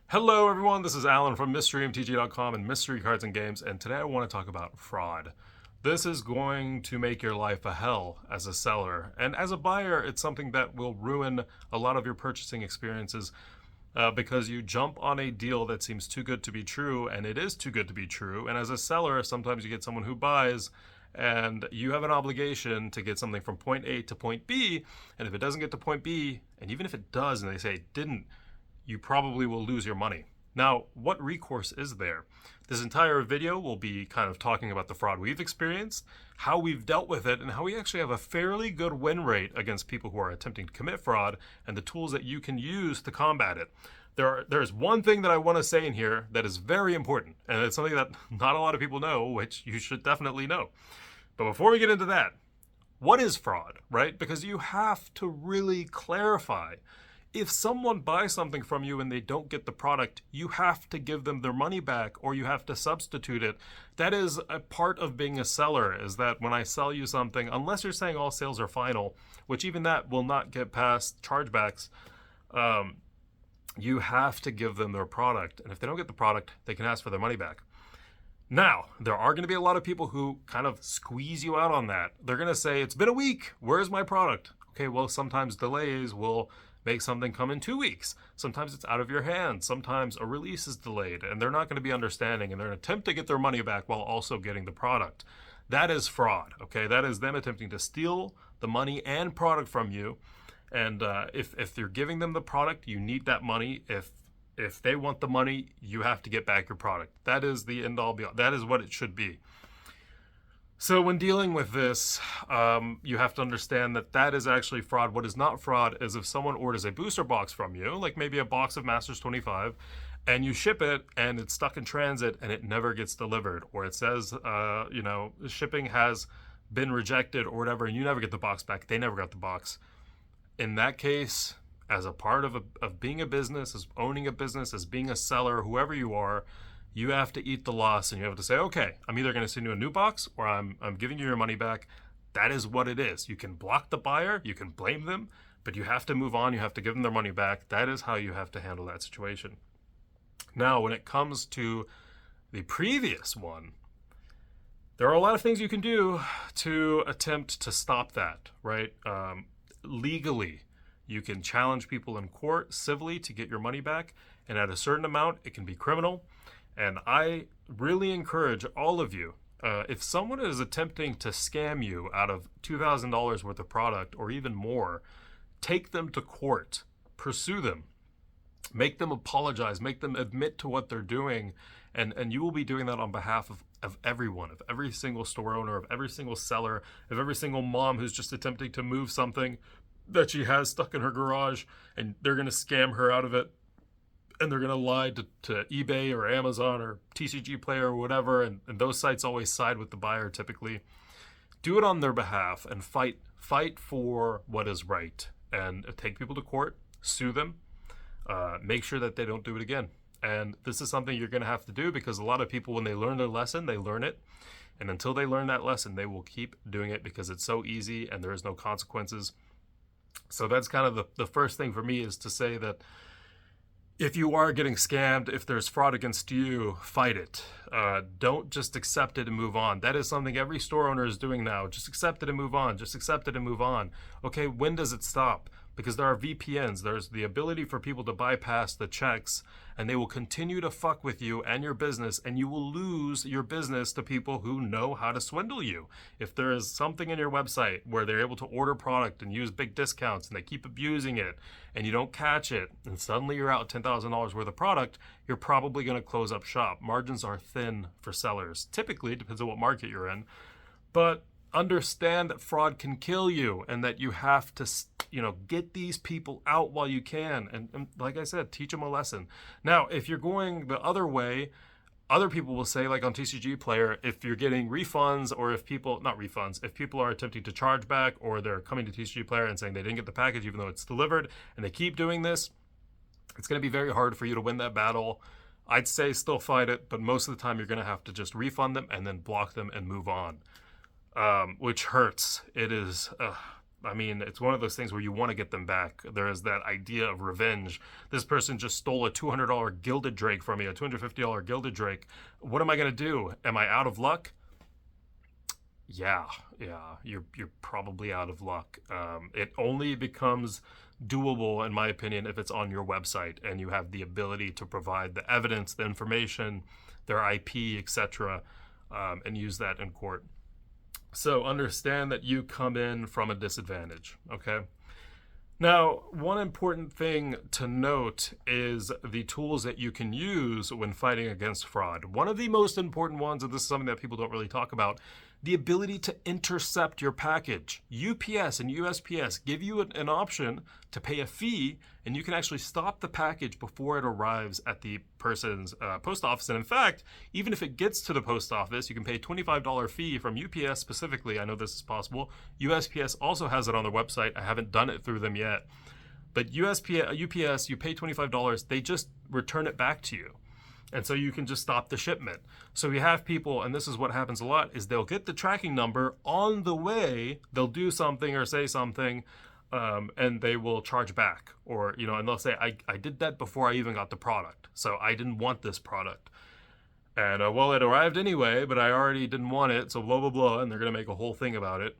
Hello, everyone. This is Alan from MysteryMTG.com and Mystery Cards and Games, and today I want to talk about fraud. This is going to make your life a hell as a seller, and as a buyer, it's something that will ruin a lot of your purchasing experiences because you jump on a deal that seems too good to be true, and it is too good to be true. And as a seller, sometimes you get someone who buys, and you have an obligation to get something from point A to point B, and if it doesn't get to point B, and even if it does, and they say it didn't, you probably will lose your money. Now, what recourse is there? This entire video will be kind of talking about the fraud we've experienced, how we've dealt with it, and how we actually have a fairly good win rate against people who are attempting to commit fraud, and the tools that you can use to combat it. There's one thing that I want to say in here that is very important, and it's something that not a lot of people know, which you should definitely know. But before we get into that, what is fraud, right? Because you have to really clarify. If someone buys something from you and they don't get the product, you have to give them their money back or you have to substitute it. That is a part of being a seller, is that when I sell you something, unless you're saying all sales are final, which even that will not get past chargebacks, you have to give them their product. And if they don't get the product, they can ask for their money back. Now, there are going to be a lot of people who kind of squeeze you out on that. They're going to say, it's been a week, where's my product? Okay, well, sometimes delays will make something come in 2 weeks. Sometimes it's out of your hands. Sometimes a release is delayed and they're not going to be understanding and they're going to attempt to get their money back while also getting the product. That is fraud, okay? That is them attempting to steal the money and product from you. And if you're giving them the product, you need that money. If they want the money, you have to get back your product. That is the end all be all. That is what it should be. So when dealing with this, you have to understand that that is actually fraud. What is not fraud is if someone orders a booster box from you, like maybe a box of Masters 25, and you ship it and it's stuck in transit and it never gets delivered, or it says, shipping has been rejected or whatever, and you never get the box back. They never got the box. In that case, as a part of being a business, as owning a business, as being a seller, whoever you are, you have to eat the loss and you have to say, okay, I'm either going to send you a new box or I'm giving you your money back. That is what it is. You can block the buyer, you can blame them, but you have to move on. You have to give them their money back. That is how you have to handle that situation. Now, when it comes to the previous one, there are a lot of things you can do to attempt to stop that, right? Legally, you can challenge people in court civilly to get your money back. And at a certain amount, it can be criminal. And I really encourage all of you, if someone is attempting to scam you out of $2,000 worth of product or even more, take them to court, pursue them, make them apologize, make them admit to what they're doing. And you will be doing that on behalf of everyone, of every single store owner, of every single seller, of every single mom who's just attempting to move something that she has stuck in her garage and they're going to scam her out of it. And they're going to lie to eBay or Amazon or TCG Player or whatever, and those sites always side with the buyer typically. Do it on their behalf and fight for what is right. And take people to court, sue them, make sure that they don't do it again. And this is something you're going to have to do because a lot of people, when they learn their lesson, they learn it. And until they learn that lesson, they will keep doing it because it's so easy and there is no consequences. So that's kind of the first thing for me, is to say that if you are getting scammed, if there's fraud against you, fight it. Don't just accept it and move on. That is something every store owner is doing now. Just accept it and move on. Just accept it and move on. Okay, when does it stop? Because there are VPNs. There's the ability for people to bypass the checks, and they will continue to fuck with you and your business, and you will lose your business to people who know how to swindle you. If there is something in your website where they're able to order product and use big discounts and they keep abusing it and you don't catch it, and suddenly you're out $10,000 worth of product, you're probably going to close up shop. Margins are thin for sellers. Typically, it depends on what market you're in. But understand that fraud can kill you and that you have to, get these people out while you can. And like I said, teach them a lesson. Now, if you're going the other way, other people will say, like on TCG Player, if you're getting refunds or if people are attempting to charge back or they're coming to TCG Player and saying they didn't get the package even though it's delivered and they keep doing this, it's going to be very hard for you to win that battle. I'd say still fight it, but most of the time you're going to have to just refund them and then block them and move on. Which hurts. It is I mean, it's one of those things where you want to get them back. There is that idea of revenge. This person just stole a $200 gilded drake from me, a $250 gilded drake. What am I going to do? Am I out of luck? Yeah, you're probably out of luck. It only becomes doable, in my opinion, if it's on your website and you have the ability to provide the evidence, the information, their IP, etc., and use that in court. So understand that you come in from a disadvantage, okay? Now, one important thing to note is the tools that you can use when fighting against fraud. One of the most important ones, and this is something that people don't really talk about, the ability to intercept your package. UPS and USPS give you an option to pay a fee, and you can actually stop the package before it arrives at the person's post office. And in fact, even if it gets to the post office, you can pay a $25 fee from UPS specifically. I know this is possible. USPS also has it on their website. I haven't done it through them yet. But UPS, you pay $25, they just return it back to you. And so you can just stop the shipment. So we have people, and this is what happens a lot, is they'll get the tracking number on the way, they'll do something or say something, and they will charge back. Or, and they'll say, I did that before I even got the product, so I didn't want this product. And, well, it arrived anyway, but I already didn't want it, so blah, blah, blah, and they're going to make a whole thing about it.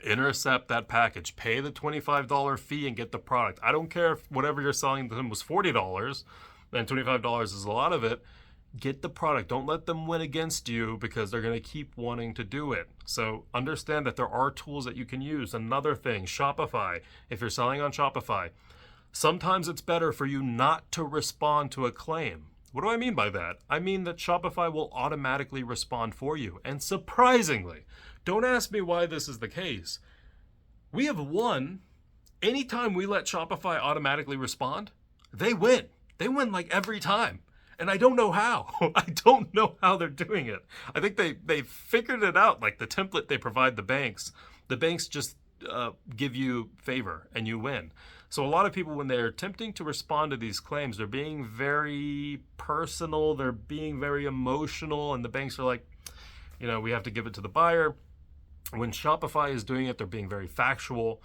Intercept that package, pay the $25 fee and get the product. I don't care if whatever you're selling to them was $40, then $25 is a lot of it. Get the product. Don't let them win against you because they're going to keep wanting to do it. So understand that there are tools that you can use. Another thing, Shopify. If you're selling on Shopify, sometimes it's better for you not to respond to a claim. What do I mean by that? I mean that Shopify will automatically respond for you. And surprisingly, don't ask me why this is the case. We have won. Anytime we let Shopify automatically respond, they win. They win like every time. And I don't know how. I don't know how they're doing it. I think they figured it out, like the template they provide the banks just give you favor and you win. So a lot of people, when they're attempting to respond to these claims, they're being very personal, they're being very emotional, and the banks are like, we have to give it to the buyer. When Shopify is doing it, they're being very factual.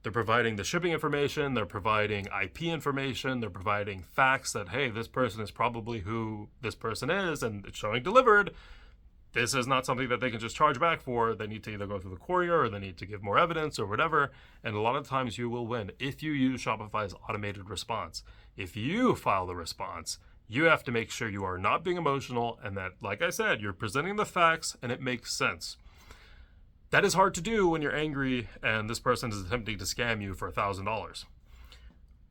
They're providing the shipping information, they're providing IP information, they're providing facts that, hey, this person is probably who this person is, and it's showing delivered. This is not something that they can just charge back for. They need to either go through the courier or they need to give more evidence or whatever. And a lot of times you will win if you use Shopify's automated response. If you file the response, you have to make sure you are not being emotional and that, like I said, you're presenting the facts and it makes sense. That is hard to do when you're angry and this person is attempting to scam you for $1,000.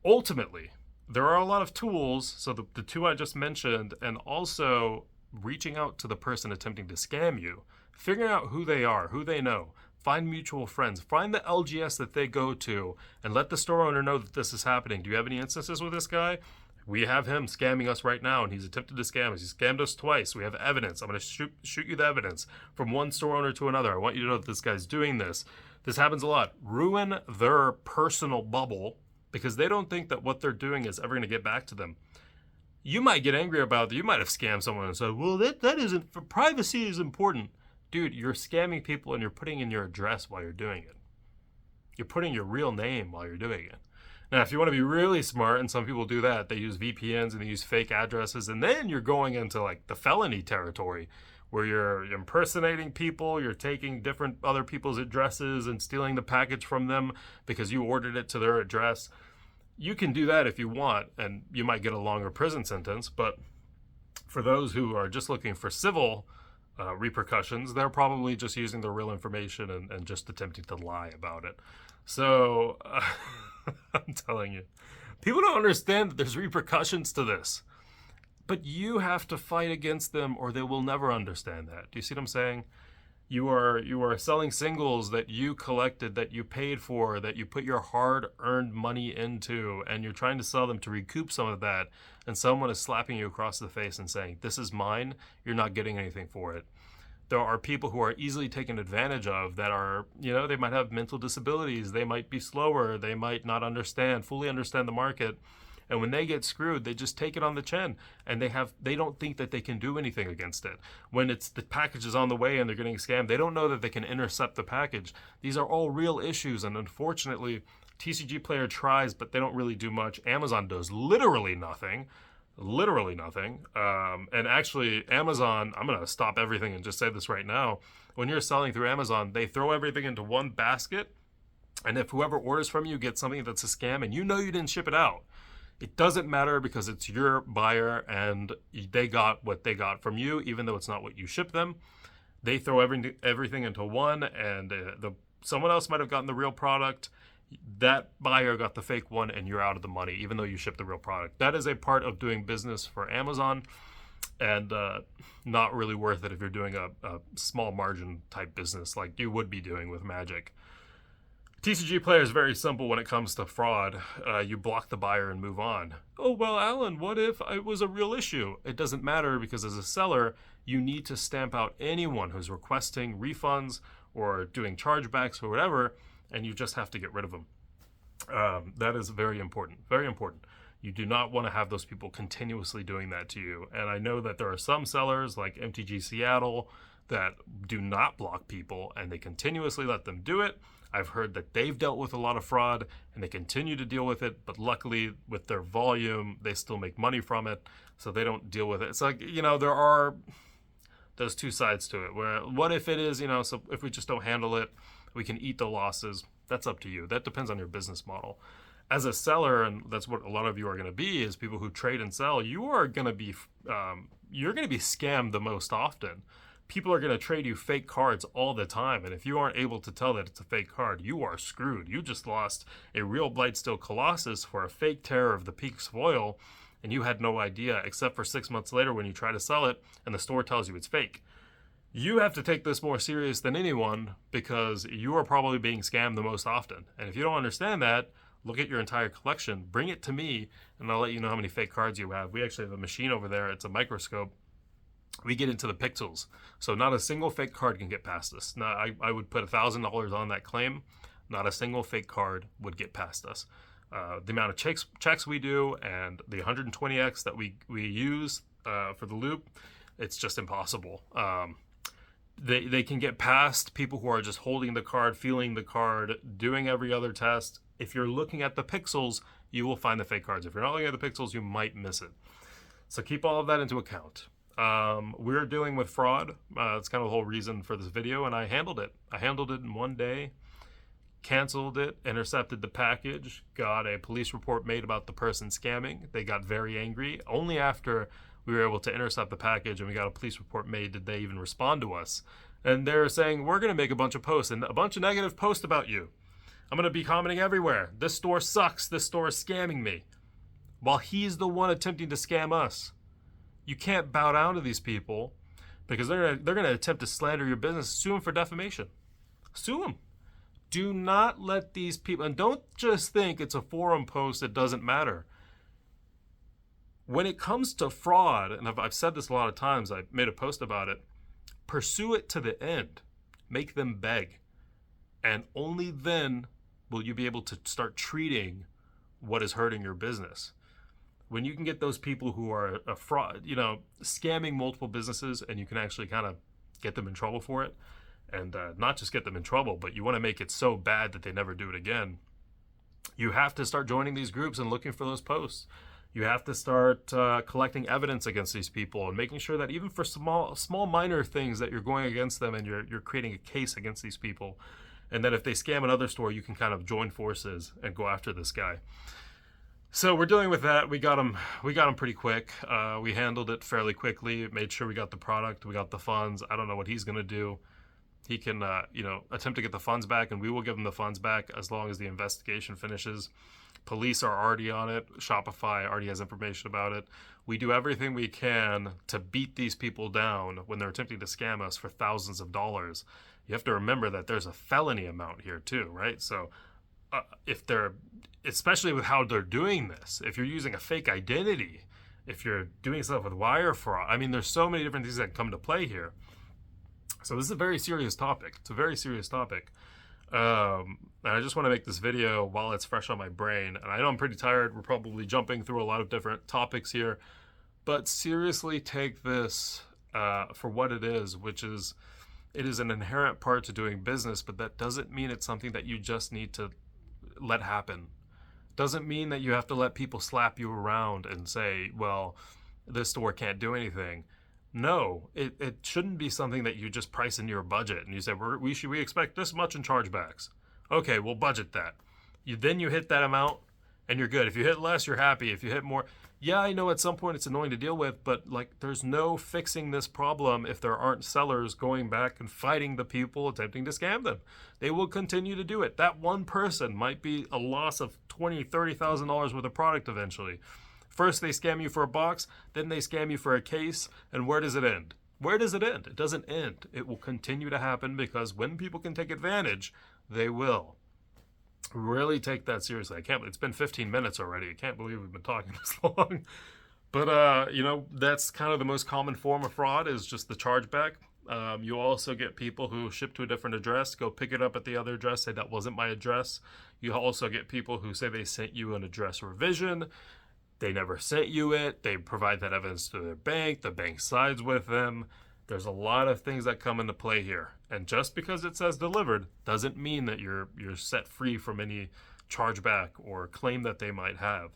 Ultimately, there are a lot of tools, so the two I just mentioned, and also reaching out to the person attempting to scam you, figuring out who they are, who they know, find mutual friends, find the LGS that they go to, and let the store owner know that this is happening. Do you have any instances with this guy? We have him scamming us right now, and he's attempted to scam us. He scammed us twice. We have evidence. I'm going to shoot you the evidence from one store owner to another. I want you to know that this guy's doing this. This happens a lot. Ruin their personal bubble because they don't think that what they're doing is ever going to get back to them. You might get angry about that. You might have scammed someone and said, well, that isn't, for privacy is important. Dude, you're scamming people and you're putting in your address while you're doing it. You're putting your real name while you're doing it. Now, if you want to be really smart, and some people do that, they use VPNs and they use fake addresses, and then you're going into like the felony territory where you're impersonating people, you're taking different other people's addresses and stealing the package from them because you ordered it to their address. You can do that if you want, and you might get a longer prison sentence, but for those who are just looking for civil repercussions, they're probably just using the real information and just attempting to lie about it. So I'm telling you, people don't understand that there's repercussions to this, but you have to fight against them or they will never understand that. Do you see what I'm saying? You are selling singles that you collected, that you paid for, that you put your hard-earned money into, and you're trying to sell them to recoup some of that, and someone is slapping you across the face and saying, this is mine, you're not getting anything for it. There are people who are easily taken advantage of that are, they might have mental disabilities, they might be slower, they might not fully understand the market, And when they get screwed, they just take it on the chin, and they don't think that they can do anything against it. When it's the package is on the way and they're getting scammed, they don't know that they can intercept the package. These are all real issues, and unfortunately, TCG Player tries, but they don't really do much. Amazon does literally nothing. Literally nothing. And actually, Amazon, I'm going to stop everything and just say this right now. When you're selling through Amazon, they throw everything into one basket. And if whoever orders from you gets something that's a scam and you know you didn't ship it out, it doesn't matter because it's your buyer and they got what they got from you, even though it's not what you shipped them. They throw everything into one, and someone else might have gotten the real product. That buyer got the fake one, and you're out of the money, even though you shipped the real product. That is a part of doing business for Amazon, and not really worth it if you're doing a small margin type business like you would be doing with Magic. TCG Player is very simple when it comes to fraud. You block the buyer and move on. Oh, well, Alan, what if it was a real issue? It doesn't matter, because as a seller, you need to stamp out anyone who's requesting refunds or doing chargebacks or whatever, and you just have to get rid of them. That is very important, very important. You do not want to have those people continuously doing that to you. And I know that there are some sellers like MTG Seattle that do not block people, and they continuously let them do it. I've heard that they've dealt with a lot of fraud and they continue to deal with it, but luckily with their volume, they still make money from it, so they don't deal with it. It's like, there's two sides to it. Where what if it is, so if we just don't handle it, we can eat the losses. That's up to you. That depends on your business model. As a seller, and that's what a lot of you are going to be, is people who trade and sell. You are going to be, you're going to be scammed the most often. People are going to trade you fake cards all the time, and if you aren't able to tell that it's a fake card, you are screwed. You just lost a real Blightsteel Colossus for a fake Terror of the Peaks foil, and you had no idea, except for 6 months later when you try to sell it and the store tells you it's fake. You have to take this more serious than anyone, because you are probably being scammed the most often. And if you don't understand that, look at your entire collection, bring it to me, and I'll let you know how many fake cards you have. We actually have a machine over there. It's a microscope. We get into the pixels. So not a single fake card can get past us. Now, I would put $1,000 on that claim. Not a single fake card would get past us. The amount of checks we do and the 120x that we use for the loop, it's just impossible. They can get past people who are just holding the card, feeling the card, doing every other test. If you're looking at the pixels, you will find the fake cards. If you're not looking at the pixels, you might miss it. So keep all of that into account. We're dealing with fraud. That's kind of the whole reason for this video, and I handled it. I handled it in one day, canceled it, intercepted the package, got a police report made about the person scamming. They got very angry. Only after we were able to intercept the package and we got a police report made did they even respond to us. And they're saying, we're going to make a bunch of posts, and a bunch of negative posts about you. I'm going to be commenting everywhere. This store sucks. This store is scamming me. While he's the one attempting to scam us. You can't bow down to these people, because they're going to attempt to slander your business. Sue them for defamation. Sue them. Do not let these people, and don't just think it's a forum post that doesn't matter. When it comes to fraud, and I've said this a lot of times, I made a post about it, pursue it to the end. Make them beg. And only then will you be able to start treating what is hurting your business. When you can get those people who are a fraud, scamming multiple businesses, and you can actually kind of get them in trouble for it, and not just get them in trouble, but you want to make it so bad that they never do it again, you have to start joining these groups and looking for those posts. You have to start collecting evidence against these people and making sure that even for small minor things that you're going against them, and you're creating a case against these people, and that if they scam another store, you can kind of join forces and go after this guy. So we're dealing with that. We got him pretty quick. We handled it fairly quickly, made sure we got the product, we got the funds. I don't know what he's going to do. He can, attempt to get the funds back, and we will give him the funds back as long as the investigation finishes. Police are already on it. Shopify already has information about it. We do everything we can to beat these people down when they're attempting to scam us for thousands of dollars. You have to remember that there's a felony amount here too, right? So if they're, especially with how they're doing this, if you're using a fake identity, if you're doing stuff with wire fraud, there's so many different things that come to play here. So this is a very serious topic. It's a very serious topic. And I just want to make this video while it's fresh on my brain. And I know I'm pretty tired. We're probably jumping through a lot of different topics here. But seriously, take this for what it is, which is it is an inherent part to doing business, but that doesn't mean it's something that you just need to let happen. Doesn't mean that you have to let people slap you around and say, well, this store can't do anything. No, it shouldn't be something that you just price into your budget and you say, we expect this much in chargebacks. Okay, we'll budget that. Then you hit that amount and you're good. If you hit less, you're happy. If you hit more, yeah, I know at some point it's annoying to deal with, but like there's no fixing this problem if there aren't sellers going back and fighting the people attempting to scam them. They will continue to do it. That one person might be a loss of $20,000, $30,000 worth of product eventually. First they scam you for a box, then they scam you for a case, and where does it end? Where does it end? It doesn't end. It will continue to happen because when people can take advantage, they will. Really take that seriously. I can't. It's been 15 minutes already. I can't believe we've been talking this long. But that's kind of the most common form of fraud is just the chargeback. You also get people who ship to a different address, go pick it up at the other address, say that wasn't my address. You also get people who say they sent you an address revision. They never sent you it. They provide that evidence to their bank. The bank sides with them. There's a lot of things that come into play here. And just because it says delivered doesn't mean that you're set free from any chargeback or claim that they might have.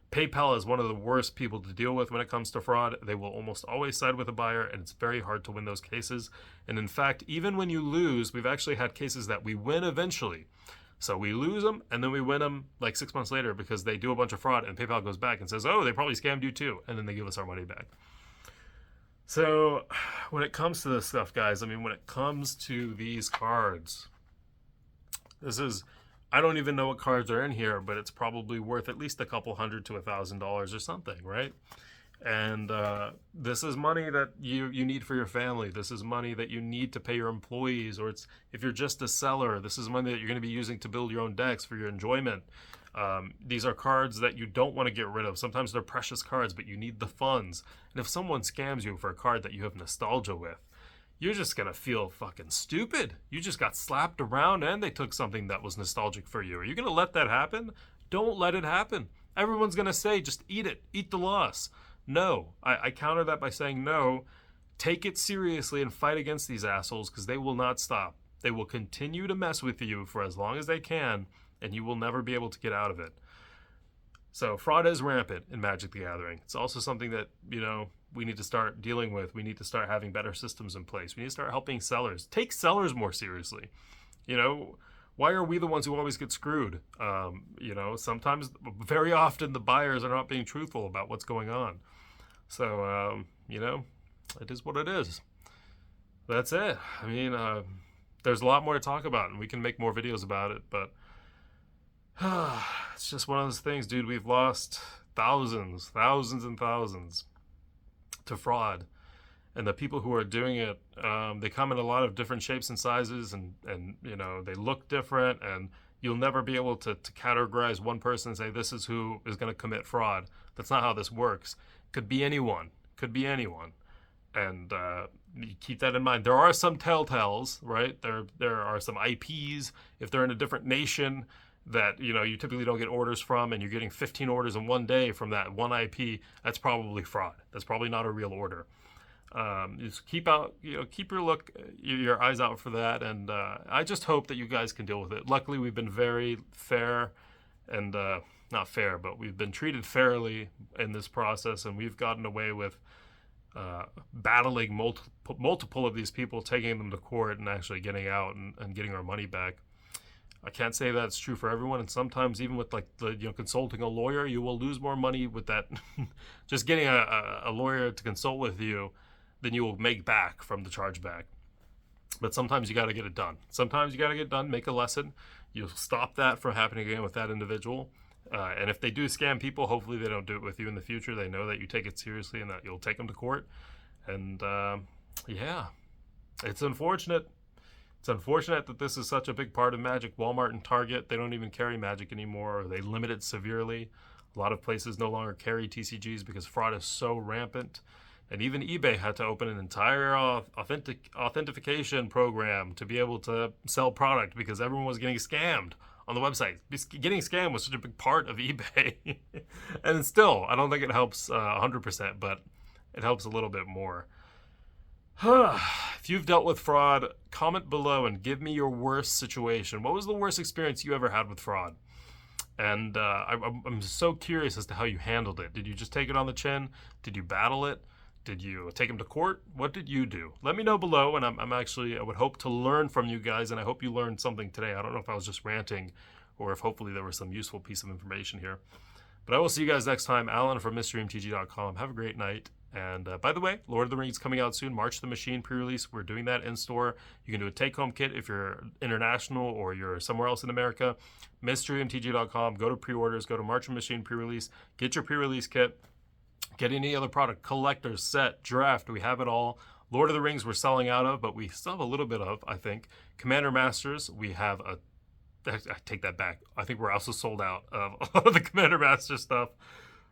PayPal is one of the worst people to deal with when it comes to fraud. They will almost always side with a buyer, and it's very hard to win those cases. And in fact, even when you lose, we've actually had cases that we win eventually. So we lose them, and then we win them like 6 months later because they do a bunch of fraud, and PayPal goes back and says, oh, they probably scammed you too, and then they give us our money back. So when it comes to this stuff, guys, I mean, when it comes to these cards, I don't even know what cards are in here, but it's probably worth at least a couple $100 to $1,000 or something, right? And this is money that you need for your family. This is money that you need to pay your employees, or if you're just a seller, this is money that you're going to be using to build your own decks for your enjoyment. These are cards that you don't want to get rid of. Sometimes they're precious cards, but you need the funds. And if someone scams you for a card that you have nostalgia with, you're just going to feel fucking stupid. You just got slapped around and they took something that was nostalgic for you. Are you going to let that happen? Don't let it happen. Everyone's going to say, just eat it. Eat the loss. No. I counter that by saying no. Take it seriously and fight against these assholes because they will not stop. They will continue to mess with you for as long as they can, and you will never be able to get out of it. So fraud is rampant in Magic the Gathering. It's also something that, we need to start dealing with. We need to start having better systems in place. We need to start helping sellers. Take sellers more seriously. Why are we the ones who always get screwed? Sometimes, very often, the buyers are not being truthful about what's going on. So, it is what it is. That's it. I mean, there's a lot more to talk about, and we can make more videos about it, but it's just one of those things, dude. We've lost thousands and thousands to fraud, and the people who are doing it, they come in a lot of different shapes and sizes, and they look different, and you'll never be able to categorize one person and say this is who is going to commit fraud. That's not how this works. Could be anyone, and you keep that in mind. There are some telltales, right? There are some IPs, if they're in a different nation, that you typically don't get orders from, and you're getting 15 orders in one day from that one IP. That's probably fraud. That's probably not a real order. Just keep your eyes out for that, and I just hope that you guys can deal with it. Luckily, we've been very fair, and not fair, but we've been treated fairly in this process, and we've gotten away with battling multiple of these people, taking them to court, and actually getting out and getting our money back. I can't say that's true for everyone, and sometimes even with consulting a lawyer, you will lose more money with that. Just getting a lawyer to consult with you than you will make back from the chargeback. But sometimes you got to get it done. Make a lesson. You'll stop that from happening again with that individual. And if they do scam people, hopefully they don't do it with you in the future. They know that you take it seriously and that you'll take them to court. And it's unfortunate. It's unfortunate that this is such a big part of Magic. Walmart and Target, they don't even carry Magic anymore, or they limit it severely. A lot of places no longer carry TCGs because fraud is so rampant. And even eBay had to open an entire authentication program to be able to sell product because everyone was getting scammed on the website. Getting scammed was such a big part of eBay. And still, I don't think it helps 100%, but it helps a little bit more. If you've dealt with fraud, comment below and give me your worst situation. What was the worst experience you ever had with fraud? And I'm so curious as to how you handled it. Did you just take it on the chin? Did you battle it? Did you take him to court? What did you do? Let me know below, and I would hope to learn from you guys, and I hope you learned something today. I don't know if I was just ranting or if hopefully there was some useful piece of information here. But I will see you guys next time. Alan from MysteryMTG.com. Have a great night. And by the way, Lord of the Rings coming out soon. March of the Machine pre-release. We're doing that in store. You can do a take-home kit if you're international or you're somewhere else in America. MysteryMTG.com. Go to pre-orders. Go to March of the Machine pre-release. Get your pre-release kit. Get any other product, collectors, set, draft, we have it all. Lord of the Rings we're selling out of, but we still have a little bit of, I think. Commander Masters, we have I take that back. I think we're also sold out of a lot of the Commander Master stuff.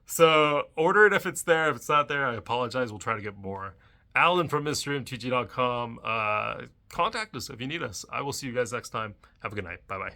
So order it if it's there. If it's not there, I apologize. We'll try to get more. Alan from MysteryMTG.com. Contact us if you need us. I will see you guys next time. Have a good night. Bye-bye.